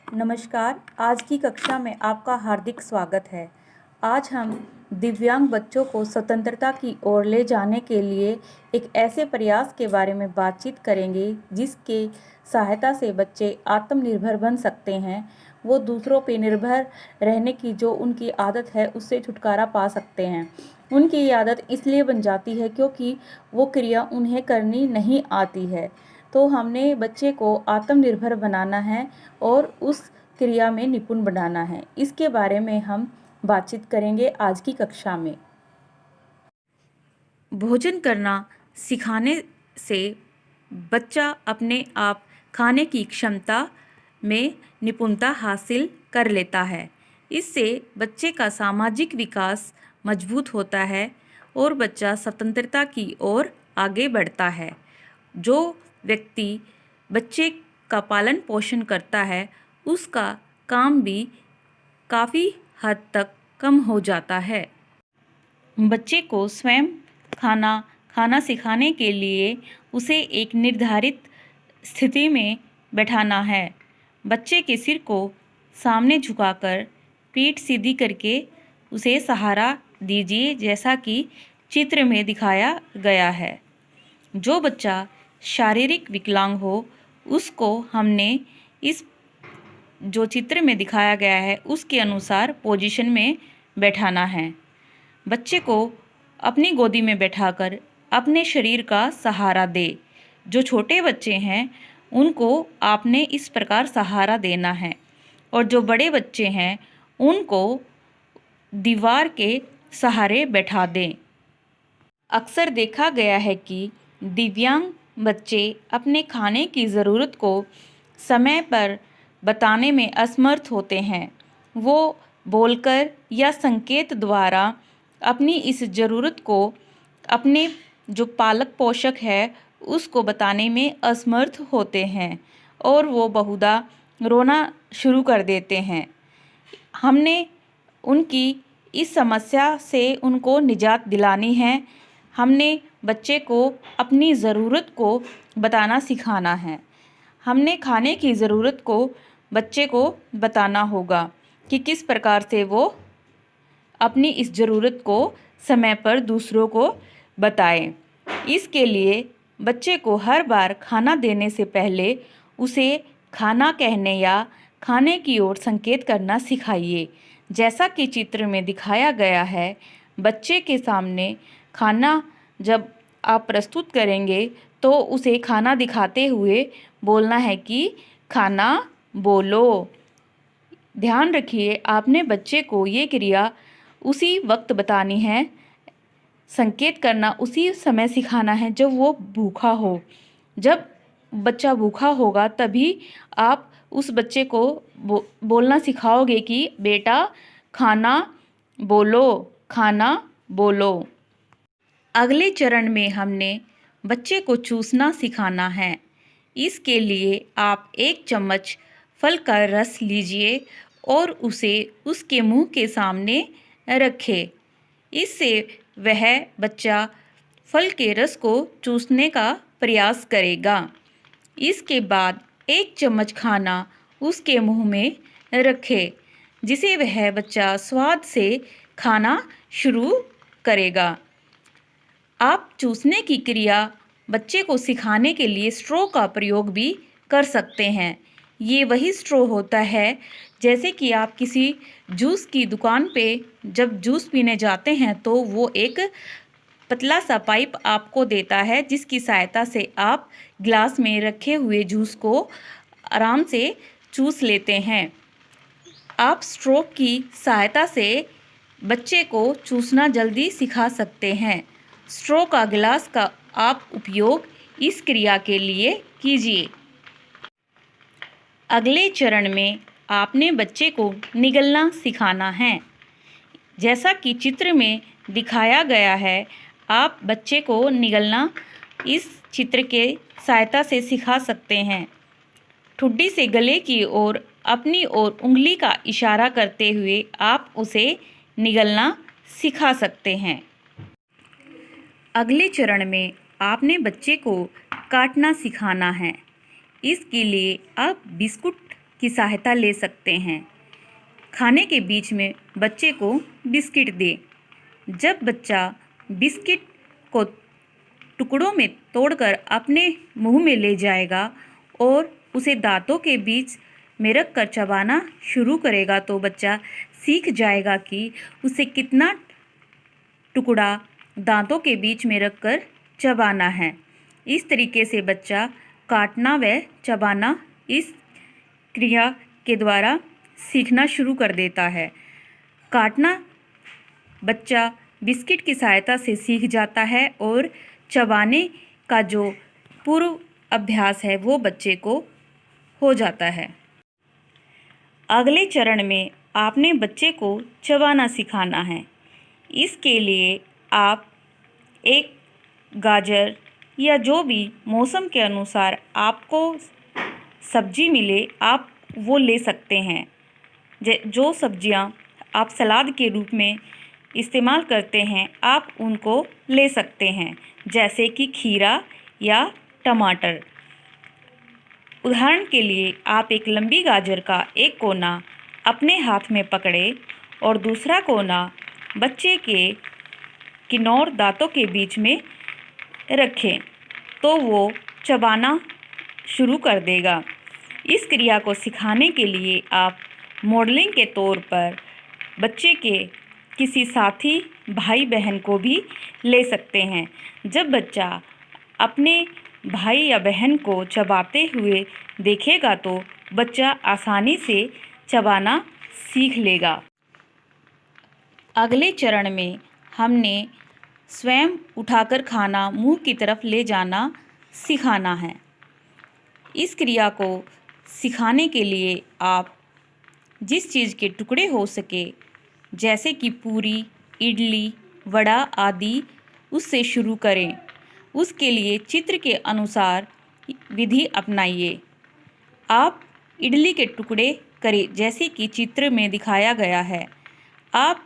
नमस्कार। आज की कक्षा में आपका हार्दिक स्वागत है। आज हम दिव्यांग बच्चों को स्वतंत्रता की ओर ले जाने के लिए एक ऐसे प्रयास के बारे में बातचीत करेंगे जिसके सहायता से बच्चे आत्मनिर्भर बन सकते हैं। वो दूसरों पे निर्भर रहने की जो उनकी आदत है उससे छुटकारा पा सकते हैं। उनकी ये आदत इसलिए बन जाती है क्योंकि वो क्रिया उन्हें करनी नहीं आती है। तो हमने बच्चे को आत्मनिर्भर बनाना है और उस क्रिया में निपुण बनाना है। इसके बारे में हम बातचीत करेंगे आज की कक्षा में। भोजन करना सिखाने से बच्चा अपने आप खाने की क्षमता में निपुणता हासिल कर लेता है। इससे बच्चे का सामाजिक विकास मजबूत होता है और बच्चा स्वतंत्रता की ओर आगे बढ़ता है। जो व्यक्ति बच्चे का पालन पोषण करता है उसका काम भी काफ़ी हद तक कम हो जाता है। बच्चे को स्वयं खाना सिखाने के लिए उसे एक निर्धारित स्थिति में बैठाना है। बच्चे के सिर को सामने झुकाकर पीठ सीधी करके उसे सहारा दीजिए, जैसा कि चित्र में दिखाया गया है। जो बच्चा शारीरिक विकलांग हो उसको हमने इस जो चित्र में दिखाया गया है उसके अनुसार पोजीशन में बैठाना है। बच्चे को अपनी गोदी में बैठाकर अपने शरीर का सहारा दे। जो छोटे बच्चे हैं उनको आपने इस प्रकार सहारा देना है और जो बड़े बच्चे हैं उनको दीवार के सहारे बैठा दें। अक्सर देखा गया है कि दिव्यांग बच्चे अपने खाने की ज़रूरत को समय पर बताने में असमर्थ होते हैं। वो बोलकर या संकेत द्वारा अपनी इस ज़रूरत को अपने जो पालक पोषक है उसको बताने में असमर्थ होते हैं और वो बहुधा रोना शुरू कर देते हैं। हमने उनकी इस समस्या से उनको निजात दिलानी है। हमने बच्चे को अपनी ज़रूरत को बताना सिखाना है। हमने खाने की ज़रूरत को बच्चे को बताना होगा कि किस प्रकार से वो अपनी इस ज़रूरत को समय पर दूसरों को बताएं। इसके लिए बच्चे को हर बार खाना देने से पहले उसे खाना कहने या खाने की ओर संकेत करना सिखाइए। जैसा कि चित्र में दिखाया गया है, बच्चे के सामने खाना जब आप प्रस्तुत करेंगे तो उसे खाना दिखाते हुए बोलना है कि खाना बोलो। ध्यान रखिए, आपने बच्चे को ये क्रिया उसी वक्त बतानी है। संकेत करना उसी समय सिखाना है जब वो भूखा हो। जब बच्चा भूखा होगा तभी आप उस बच्चे को बोलना सिखाओगे कि बेटा खाना बोलो, खाना बोलो। अगले चरण में हमने बच्चे को चूसना सिखाना है। इसके लिए आप 1 चम्मच फल का रस लीजिए और उसे उसके मुंह के सामने रखें। इससे वह बच्चा फल के रस को चूसने का प्रयास करेगा। इसके बाद 1 चम्मच खाना उसके मुंह में रखें, जिसे वह बच्चा स्वाद से खाना शुरू करेगा। आप चूसने की क्रिया बच्चे को सिखाने के लिए स्ट्रॉ का प्रयोग भी कर सकते हैं। ये वही स्ट्रॉ होता है जैसे कि आप किसी जूस की दुकान पे जब जूस पीने जाते हैं तो वो एक पतला सा पाइप आपको देता है जिसकी सहायता से आप गिलास में रखे हुए जूस को आराम से चूस लेते हैं। आप स्ट्रॉ की सहायता से बच्चे को चूसना जल्दी सिखा सकते हैं। स्ट्रॉ का गिलास का आप उपयोग इस क्रिया के लिए कीजिए। अगले चरण में आपने बच्चे को निगलना सिखाना है। जैसा कि चित्र में दिखाया गया है, आप बच्चे को निगलना इस चित्र के सहायता से सिखा सकते हैं। ठुड्डी से गले की ओर अपनी ओर उंगली का इशारा करते हुए आप उसे निगलना सिखा सकते हैं। अगले चरण में आपने बच्चे को काटना सिखाना है। इसके लिए आप बिस्कुट की सहायता ले सकते हैं। खाने के बीच में बच्चे को बिस्किट दें। जब बच्चा बिस्किट को टुकड़ों में तोड़कर अपने मुंह में ले जाएगा और उसे दांतों के बीच में रख कर चबाना शुरू करेगा तो बच्चा सीख जाएगा कि उसे कितना टुकड़ा दांतों के बीच में रखकर चबाना है। इस तरीके से बच्चा काटना व चबाना इस क्रिया के द्वारा सीखना शुरू कर देता है। काटना बच्चा बिस्किट की सहायता से सीख जाता है और चबाने का जो पूर्व अभ्यास है वो बच्चे को हो जाता है। अगले चरण में आपने बच्चे को चबाना सिखाना है। इसके लिए आप एक गाजर या जो भी मौसम के अनुसार आपको सब्जी मिले आप वो ले सकते हैं। जो सब्जियां आप सलाद के रूप में इस्तेमाल करते हैं आप उनको ले सकते हैं, जैसे कि खीरा या टमाटर। उदाहरण के लिए आप एक लंबी गाजर का एक कोना अपने हाथ में पकड़े और दूसरा कोना बच्चे के किनौर दांतों के बीच में रखें तो वो चबाना शुरू कर देगा। इस क्रिया को सिखाने के लिए आप मॉडलिंग के तौर पर बच्चे के किसी साथी भाई बहन को भी ले सकते हैं। जब बच्चा अपने भाई या बहन को चबाते हुए देखेगा तो बच्चा आसानी से चबाना सीख लेगा। अगले चरण में हमने स्वयं उठाकर खाना मुंह की तरफ ले जाना सिखाना है। इस क्रिया को सिखाने के लिए आप जिस चीज़ के टुकड़े हो सके, जैसे कि पूरी, इडली, वड़ा आदि, उससे शुरू करें। उसके लिए चित्र के अनुसार विधि अपनाइए। आप इडली के टुकड़े करें जैसे कि चित्र में दिखाया गया है। आप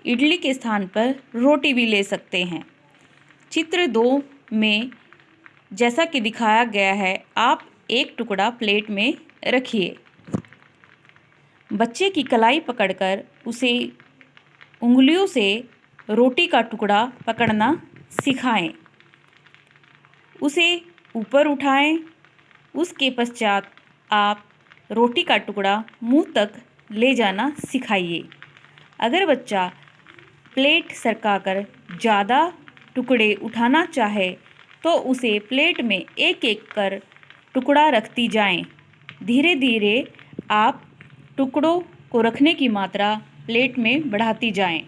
इडली के स्थान पर रोटी भी ले सकते हैं। चित्र 2 में जैसा कि दिखाया गया है आप एक टुकड़ा प्लेट में रखिए। बच्चे की कलाई पकड़कर उसे उंगलियों से रोटी का टुकड़ा पकड़ना सिखाएं। उसे ऊपर उठाएं। उसके पश्चात आप रोटी का टुकड़ा मुंह तक ले जाना सिखाइए। अगर बच्चा प्लेट सरकाकर ज़्यादा टुकड़े उठाना चाहे तो उसे प्लेट में एक एक कर टुकड़ा रखती जाएं। धीरे धीरे आप टुकड़ों को रखने की मात्रा प्लेट में बढ़ाती जाएं।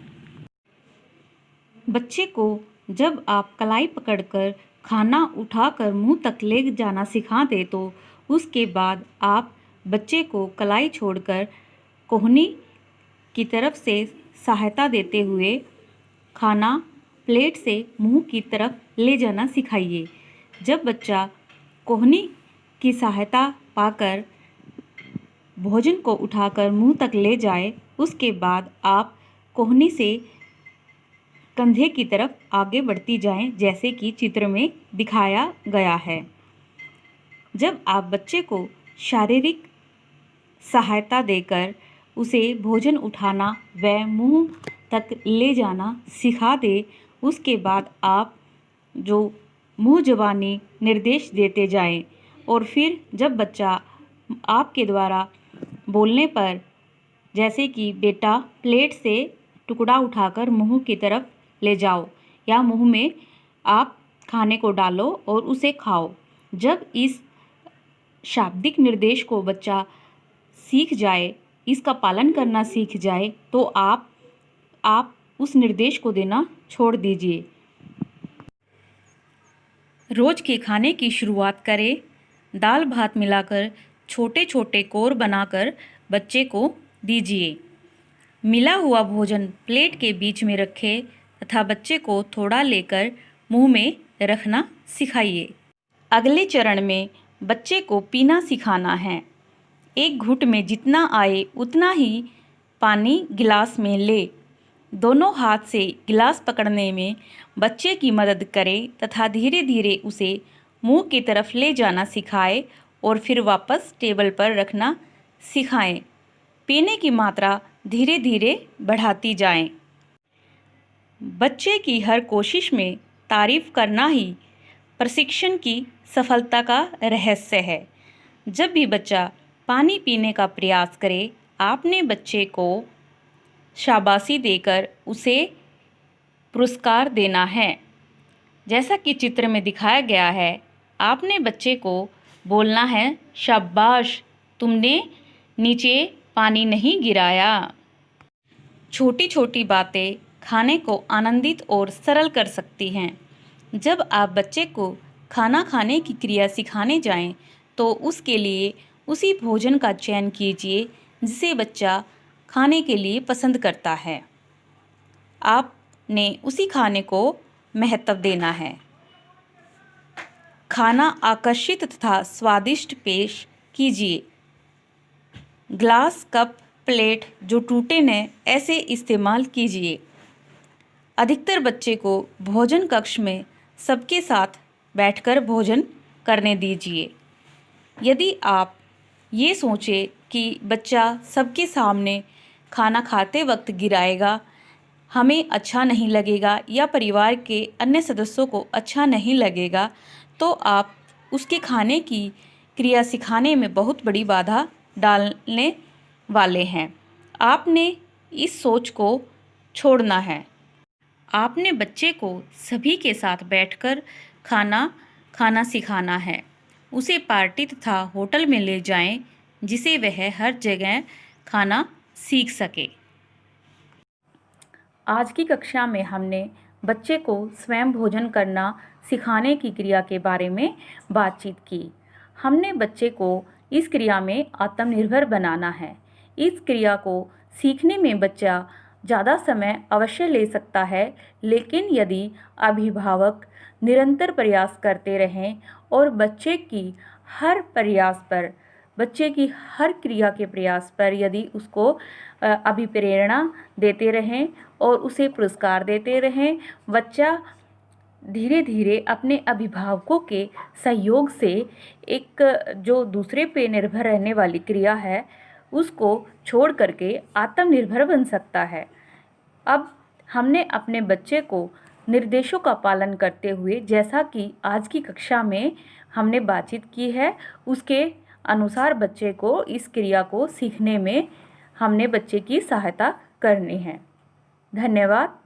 बच्चे को जब आप कलाई पकड़कर खाना उठाकर मुंह तक ले जाना सिखा दें तो उसके बाद आप बच्चे को कलाई छोड़कर कोहनी की तरफ से सहायता देते हुए खाना प्लेट से मुंह की तरफ ले जाना सिखाइए। जब बच्चा कोहनी की सहायता पाकर भोजन को उठाकर मुंह तक ले जाए उसके बाद आप कोहनी से कंधे की तरफ आगे बढ़ती जाएं, जैसे कि चित्र में दिखाया गया है। जब आप बच्चे को शारीरिक सहायता देकर उसे भोजन उठाना व मुंह तक ले जाना सिखा दें, उसके बाद आप जो मुंह ज़बानी निर्देश देते जाएं और फिर जब बच्चा आपके द्वारा बोलने पर, जैसे कि बेटा प्लेट से टुकड़ा उठाकर मुंह की तरफ ले जाओ या मुंह में आप खाने को डालो और उसे खाओ, जब इस शाब्दिक निर्देश को बच्चा सीख जाए, इसका पालन करना सीख जाए तो आप उस निर्देश को देना छोड़ दीजिए। रोज़ के खाने की शुरुआत करें। दाल भात मिलाकर छोटे छोटे कोर बनाकर बच्चे को दीजिए। मिला हुआ भोजन प्लेट के बीच में रखें तथा बच्चे को थोड़ा लेकर मुंह में रखना सिखाइए। अगले चरण में बच्चे को पीना सिखाना है। एक घूंट में जितना आए उतना ही पानी गिलास में ले। दोनों हाथ से गिलास पकड़ने में बच्चे की मदद करें तथा धीरे धीरे उसे मुंह की तरफ ले जाना सिखाए और फिर वापस टेबल पर रखना सिखाएं। पीने की मात्रा धीरे धीरे बढ़ाती जाएं। बच्चे की हर कोशिश में तारीफ करना ही प्रशिक्षण की सफलता का रहस्य है। जब भी बच्चा पानी पीने का प्रयास करे, आपने बच्चे को शाबाशी देकर उसे पुरस्कार देना है। जैसा कि चित्र में दिखाया गया है, आपने बच्चे को बोलना है, शाबाश, तुमने नीचे पानी नहीं गिराया। छोटी छोटी बातें खाने को आनंदित और सरल कर सकती हैं। जब आप बच्चे को खाना खाने की क्रिया सिखाने जाएं, तो उसके लिए उसी भोजन का चयन कीजिए जिसे बच्चा खाने के लिए पसंद करता है। आपने उसी खाने को महत्व देना है। खाना आकर्षित तथा स्वादिष्ट पेश कीजिए। ग्लास, कप, प्लेट जो टूटे न ऐसे इस्तेमाल कीजिए। अधिकतर बच्चे को भोजन कक्ष में सबके साथ बैठकर भोजन करने दीजिए। यदि आप ये सोचें कि बच्चा सबके सामने खाना खाते वक्त गिराएगा, हमें अच्छा नहीं लगेगा या परिवार के अन्य सदस्यों को अच्छा नहीं लगेगा, तो आप उसके खाने की क्रिया सिखाने में बहुत बड़ी बाधा डालने वाले हैं। आपने इस सोच को छोड़ना है। आपने बच्चे को सभी के साथ बैठकर खाना खाना सिखाना है। उसे पार्टी तथा होटल में ले जाएं, जिसे वह हर जगह खाना सीख सके। आज की कक्षा में हमने बच्चे को स्वयं भोजन करना सिखाने की क्रिया के बारे में बातचीत की। हमने बच्चे को इस क्रिया में आत्मनिर्भर बनाना है। इस क्रिया को सीखने में बच्चा ज़्यादा समय अवश्य ले सकता है, लेकिन यदि अभिभावक निरंतर प्रयास करते रहें और बच्चे की हर क्रिया के प्रयास पर यदि उसको अभिप्रेरणा देते रहें और उसे पुरस्कार देते रहें, बच्चा धीरे धीरे अपने अभिभावकों के सहयोग से एक जो दूसरे पे निर्भर रहने वाली क्रिया है उसको छोड़ करके आत्मनिर्भर बन सकता है। अब हमने अपने बच्चे को निर्देशों का पालन करते हुए, जैसा कि आज की कक्षा में हमने बातचीत की है, उसके अनुसार बच्चे को इस क्रिया को सीखने में हमने बच्चे की सहायता करनी है। धन्यवाद।